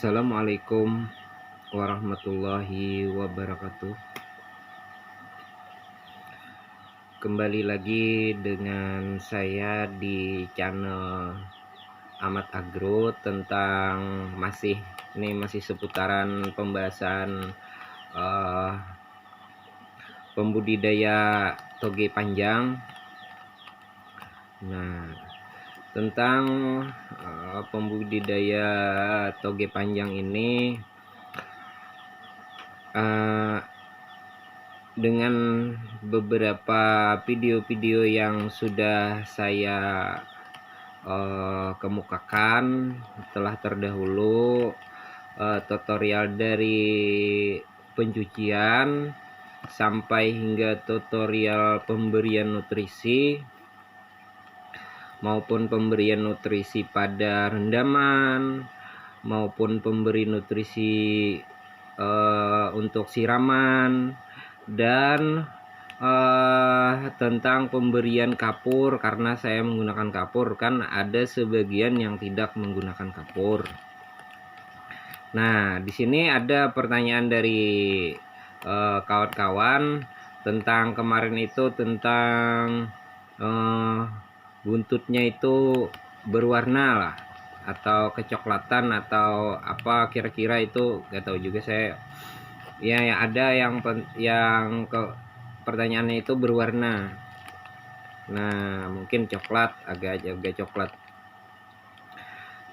Assalamualaikum warahmatullahi wabarakatuh. Kembali lagi dengan saya di channel Ahmad Agro tentang masih seputaran pembahasan pembudidaya toge panjang. Nah, tentang pembudidaya toge panjang ini dengan beberapa video-video yang sudah saya kemukakan telah terdahulu, tutorial dari pencucian sampai hingga tutorial pemberian nutrisi maupun pemberian nutrisi pada rendaman maupun pemberi nutrisi untuk siraman dan tentang pemberian kapur, karena saya menggunakan kapur, kan ada sebagian yang tidak menggunakan kapur. Nah, di sini ada pertanyaan dari kawan-kawan tentang kemarin itu tentang buntutnya itu berwarna lah atau kecoklatan atau apa kira-kira itu, gak tahu juga saya. Ya ada yang pertanyaannya itu berwarna. Nah, mungkin coklat, agak coklat.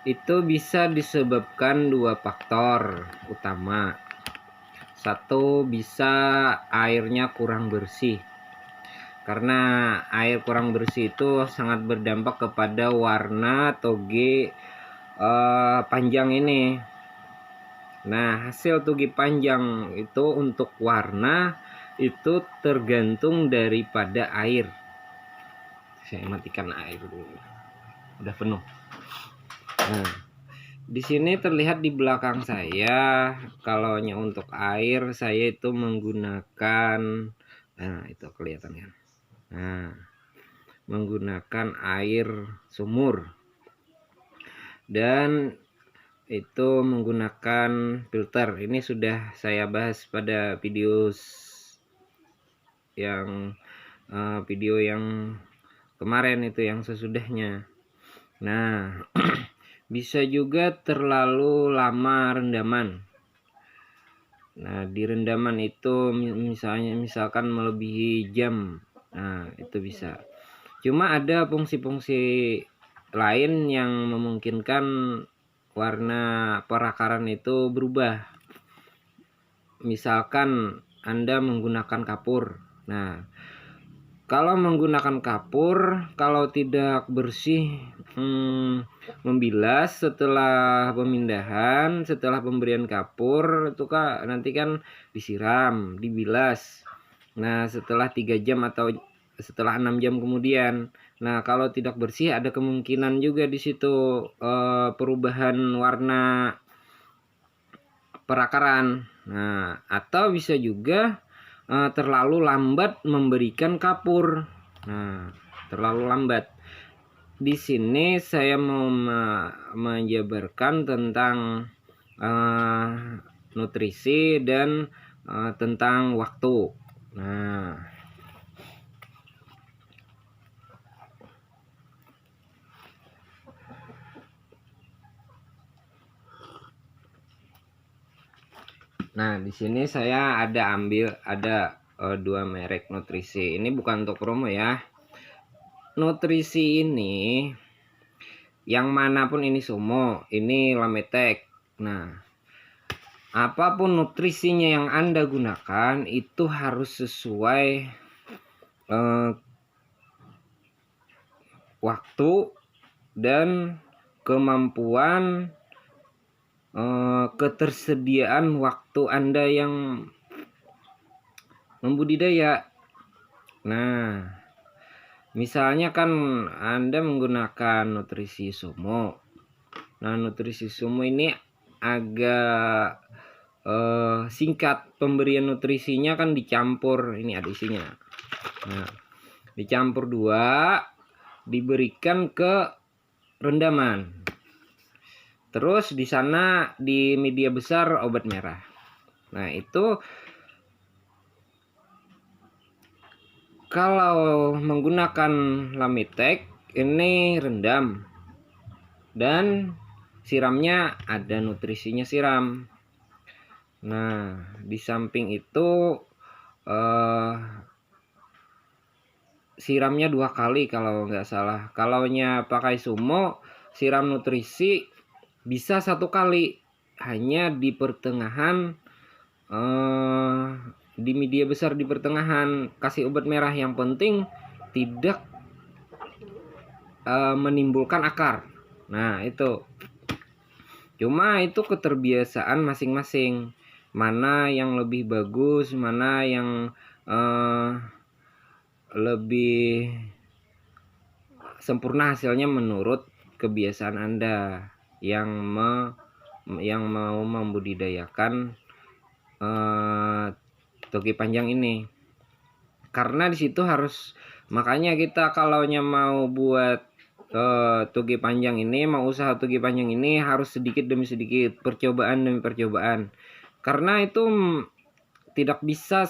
Itu bisa disebabkan dua faktor utama. Satu, bisa airnya kurang bersih. Karena air kurang bersih itu sangat berdampak kepada warna toge panjang ini. Nah, hasil toge panjang itu untuk warna itu tergantung daripada air. Saya matikan air dulu. Udah penuh. Nah, di sini terlihat di belakang saya, kalau untuk air saya itu menggunakan, nah itu kelihatan ya. Nah, menggunakan air sumur dan itu menggunakan filter. Ini sudah saya bahas pada video yang kemarin itu, yang sesudahnya. Nah, bisa juga terlalu lama rendaman. Nah, di rendaman itu misalkan melebihi jam. Nah, itu bisa. Cuma ada fungsi-fungsi lain yang memungkinkan warna perakaran itu berubah. Misalkan Anda menggunakan kapur. Nah, kalau menggunakan kapur, kalau tidak bersih, membilas setelah pemindahan, setelah pemberian kapur itu nanti kan disiram, dibilas. Nah, setelah 3 jam atau setelah 6 jam kemudian. Nah, kalau tidak bersih ada kemungkinan juga di situ perubahan warna perakaran. Nah, atau bisa juga terlalu lambat memberikan kapur. Nah, terlalu lambat. Di sini saya mau menjabarkan tentang nutrisi dan tentang waktu. Nah, di sini saya ada dua merek nutrisi. Ini bukan untuk promo ya. Nutrisi ini yang manapun, ini Sumo, ini Lametek. Nah, apapun nutrisinya yang Anda gunakan itu harus sesuai waktu dan kemampuan ketersediaan waktu Anda yang membudidaya. Nah, misalnya kan Anda menggunakan nutrisi Sumo. Nah, nutrisi Sumo ini agak singkat pemberian nutrisinya, kan dicampur, ini ada isinya. Nah, dicampur 2, diberikan ke rendaman. Terus di sana di media besar obat merah. Nah, itu kalau menggunakan Lamitek ini rendam dan siramnya ada nutrisinya siram. Nah, di samping itu siramnya 2 kali kalau nggak salah. Kalaunya pakai Sumo, siram nutrisi bisa 1 kali, hanya di pertengahan, di media besar di pertengahan kasih obat merah. Yang penting tidak menimbulkan akar. Nah, itu cuma itu keterbiasaan masing-masing, mana yang lebih bagus, mana yang lebih sempurna hasilnya menurut kebiasaan Anda yang mau membudidayakan toge panjang ini. Karena di situ harus, makanya kita kalaunya mau buat toge panjang ini, mau usaha toge panjang ini harus sedikit demi sedikit, percobaan demi percobaan. Karena itu tidak bisa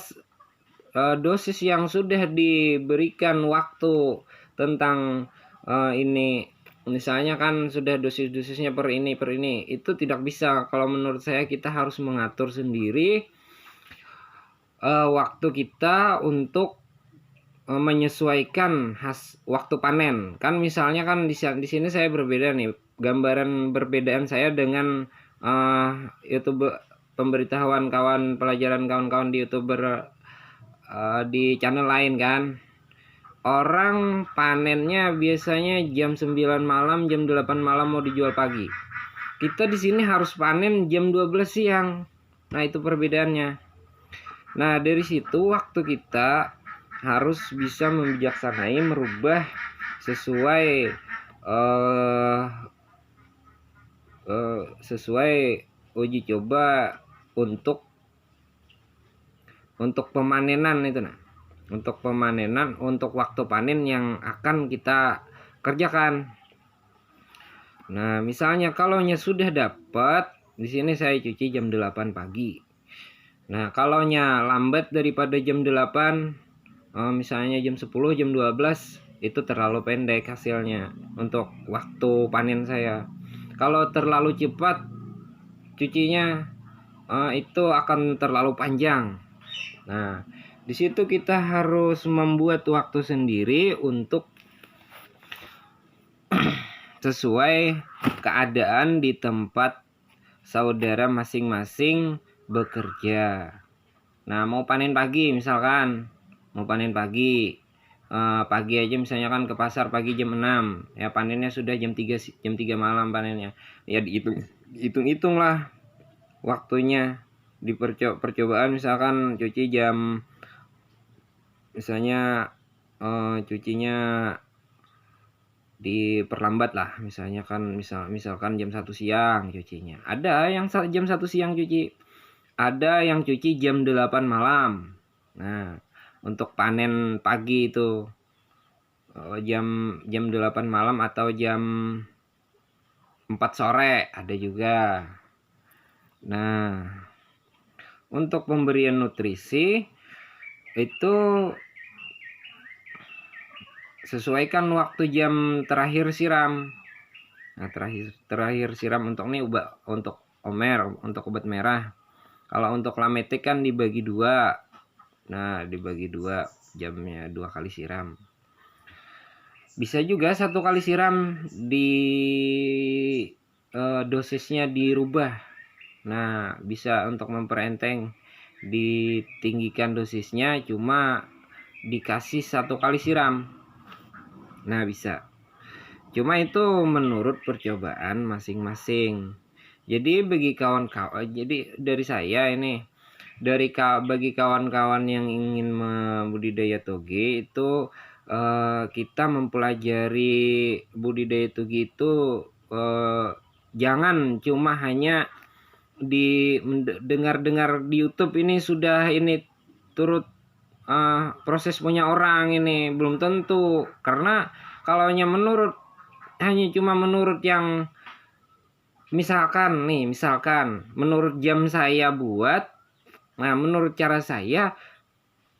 dosis yang sudah diberikan waktu tentang ini, misalnya kan sudah dosis-dosisnya per ini itu tidak bisa. Kalau menurut saya kita harus mengatur sendiri waktu kita untuk menyesuaikan waktu panen. Kan misalnya kan di sini saya berbeda nih, gambaran perbedaan saya dengan YouTube, pemberitahuan pelajaran kawan-kawan di YouTuber di channel lain kan. Orang panennya biasanya jam 9 malam, jam 8 malam mau dijual pagi. Kita di sini harus panen jam 12 siang. Nah, itu perbedaannya. Nah, dari situ waktu kita harus bisa membijaksanai merubah sesuai sesuai uji coba untuk pemanenan itu. Nah, untuk pemanenan, untuk waktu panen yang akan kita kerjakan. Nah, misalnya kalaunya sudah dapat, di sini saya cuci jam 8 pagi. Nah, kalaunya lambat daripada jam 8, misalnya jam 10, jam 12, itu terlalu pendek hasilnya untuk waktu panen saya. Kalau terlalu cepat cucinya, itu akan terlalu panjang. Nah, di situ kita harus membuat waktu sendiri untuk sesuai keadaan di tempat saudara masing-masing bekerja. Nah, mau panen pagi misalkan, mau panen pagi, pagi aja misalnya kan ke pasar pagi jam 6, ya panennya sudah jam 3 malam panennya. Ya hitung lah waktunya di percobaan. Misalkan cuci jam, misalnya cucinya diperlambat lah, misalnya kan misalkan jam 1 siang cucinya. Ada yang jam 1 siang cuci, ada yang cuci jam 8 malam. Nah, untuk panen pagi itu jam 8 malam atau jam 4 sore ada juga. Nah, untuk pemberian nutrisi itu sesuaikan waktu jam terakhir siram. Nah, terakhir siram untuk untuk obat merah. Kalau untuk Lametik kan dibagi 2. Nah, dibagi 2 jamnya, 2 kali siram. Bisa juga 1 kali siram di dosisnya dirubah. Nah, bisa untuk memperenteng ditinggikan dosisnya, cuma dikasih 1 kali siram. Nah, bisa. Cuma itu menurut percobaan masing-masing. Jadi bagi kawan-kawan, jadi dari saya ini, bagi kawan-kawan yang ingin membudidaya toge itu, kita mempelajari budidaya toge itu jangan cuma hanya dengar-dengar di YouTube ini sudah ini turut proses punya orang, ini belum tentu. Karena kalau hanya cuma menurut yang misalkan menurut jam saya buat, nah menurut cara saya,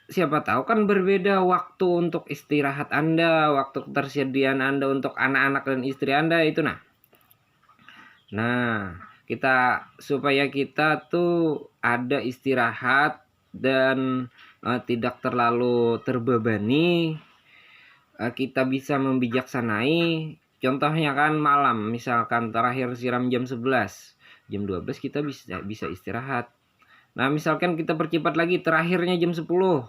siapa tahu kan berbeda waktu untuk istirahat Anda, waktu ketersediaan Anda untuk anak-anak dan istri Anda itu. Nah, kita supaya kita tuh ada istirahat dan tidak terlalu terbebani, kita bisa membijaksanai. Contohnya kan malam, misalkan terakhir siram jam 11, jam 12 kita bisa istirahat. Nah, misalkan kita percepat lagi, terakhirnya jam 10.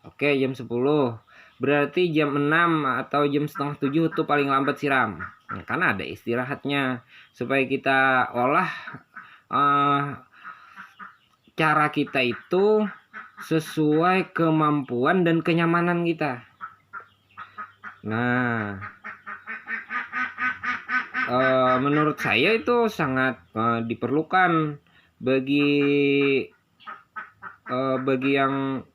Oke, jam 10. Berarti jam 6 atau jam setengah 7 itu paling lambat siram. Nah, karena ada istirahatnya. Supaya kita olah cara kita itu sesuai kemampuan dan kenyamanan kita. Nah, menurut saya itu sangat diperlukan bagi yang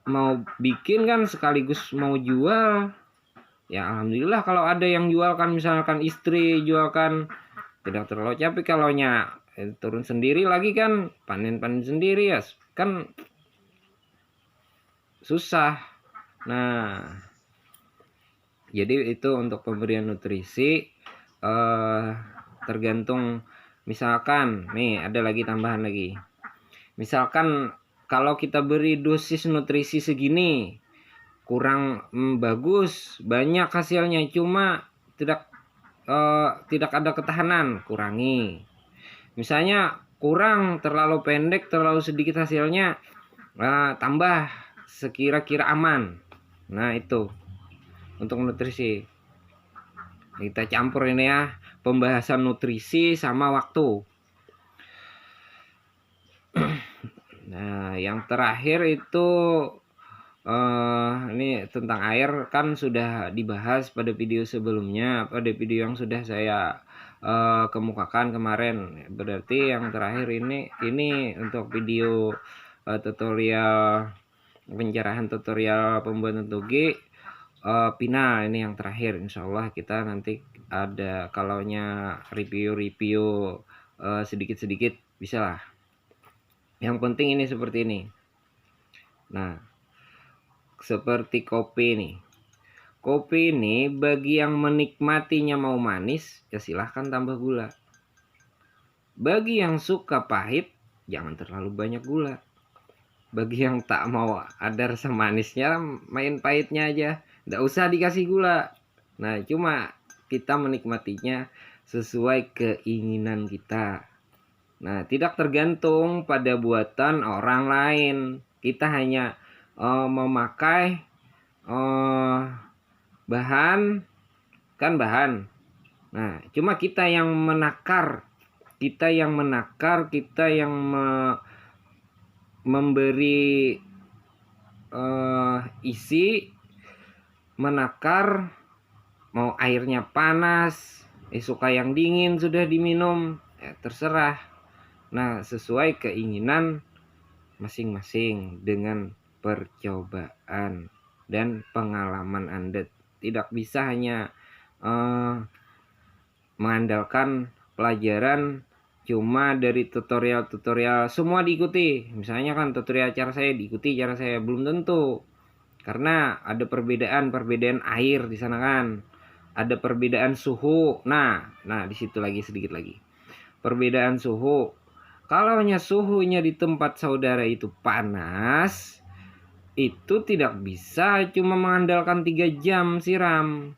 mau bikin kan sekaligus mau jual. Ya alhamdulillah kalau ada yang jual kan, misalkan istri jual kan tidak terlalu capek. Kalau turun sendiri lagi kan panen sendiri ya kan susah. Nah, jadi itu untuk pemberian nutrisi tergantung. Misalkan nih ada lagi tambahan lagi. Misalkan kalau kita beri dosis nutrisi segini kurang bagus, banyak hasilnya cuma tidak ada ketahanan, kurangi. Misalnya kurang, terlalu pendek, terlalu sedikit hasilnya, tambah sekira-kira aman. Nah itu untuk nutrisi. Kita campur ini ya, pembahasan nutrisi sama waktu. Nah yang terakhir itu ini tentang air kan sudah dibahas pada video sebelumnya, pada video yang sudah saya kemukakan kemarin. Berarti yang terakhir ini untuk video tutorial pencerahan, tutorial pembuatan toge final. Ini yang terakhir. Insya Allah kita nanti ada kalaunya review sedikit-sedikit bisa lah. Yang penting ini seperti ini. Nah, seperti kopi nih. Kopi ini bagi yang menikmatinya mau manis, ya silahkan tambah gula. Bagi yang suka pahit, jangan terlalu banyak gula. Bagi yang tak mau ada rasa manisnya, main pahitnya aja. Nggak usah dikasih gula. Nah, cuma kita menikmatinya sesuai keinginan kita. Nah, tidak tergantung pada buatan orang lain. Kita hanya memakai bahan. Nah, cuma kita yang menakar, kita yang memberi isi, menakar. Mau airnya panas, suka yang dingin sudah diminum, terserah. Nah, sesuai keinginan masing-masing dengan percobaan dan pengalaman Anda. Tidak bisa hanya mengandalkan pelajaran cuma dari tutorial semua diikuti. Misalnya kan tutorial cara saya diikuti, cara saya belum tentu. Karena ada perbedaan air di sana kan. Ada perbedaan suhu. Nah, di situ lagi sedikit lagi. Perbedaan suhu. Kalau suhunya di tempat saudara itu panas, itu tidak bisa cuma mengandalkan 3 jam siram.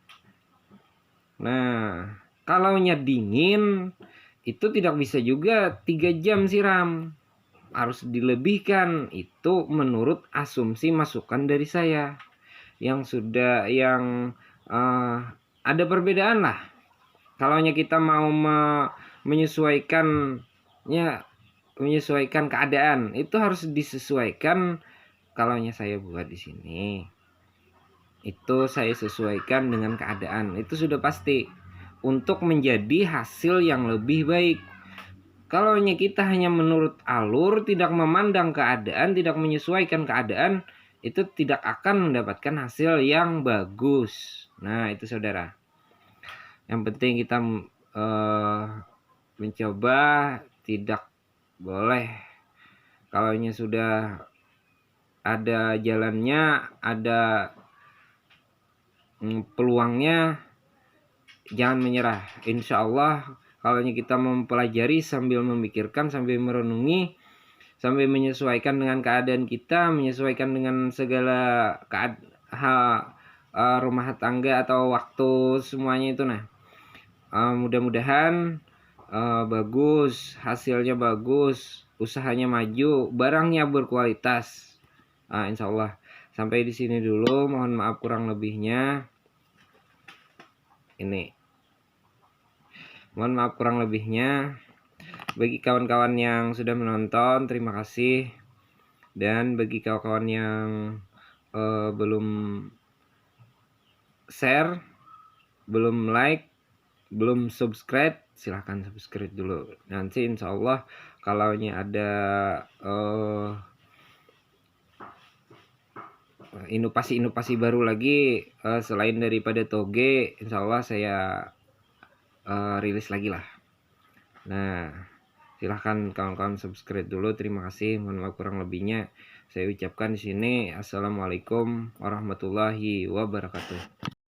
Nah, kalau dingin, itu tidak bisa juga 3 jam siram. Harus dilebihkan. Itu menurut asumsi masukan dari saya. Yang ada perbedaan lah. Kalau kita mau menyesuaikan keadaan, itu harus disesuaikan. Kalau saya buat di sini, itu saya sesuaikan dengan keadaan. Itu sudah pasti untuk menjadi hasil yang lebih baik. Kalau kita hanya menurut alur, tidak memandang keadaan, tidak menyesuaikan keadaan, itu tidak akan mendapatkan hasil yang bagus. Nah, itu saudara. Yang penting kita mencoba, tidak boleh. Kalau sudah ada jalannya, ada peluangnya, jangan menyerah. Insya Allah kalau kita mempelajari sambil memikirkan, sambil merenungi, sambil menyesuaikan dengan keadaan kita, menyesuaikan dengan segala rumah tangga atau waktu semuanya itu. Nah, mudah-mudahan bagus, hasilnya bagus, usahanya maju, barangnya berkualitas. Insya Allah. Sampai di sini dulu, mohon maaf kurang lebihnya. Mohon maaf kurang lebihnya. Bagi kawan-kawan yang sudah menonton, terima kasih. Dan bagi kawan-kawan yang belum share, belum like, belum subscribe, silahkan subscribe dulu. Nanti insya Allah kalau ada inovasi-inovasi baru lagi selain daripada toge, insya Allah saya rilis lagi lah. Nah, silahkan kawan-kawan subscribe dulu. Terima kasih. Mohon maaf kurang lebihnya. Saya ucapkan di sini assalamualaikum warahmatullahi wabarakatuh.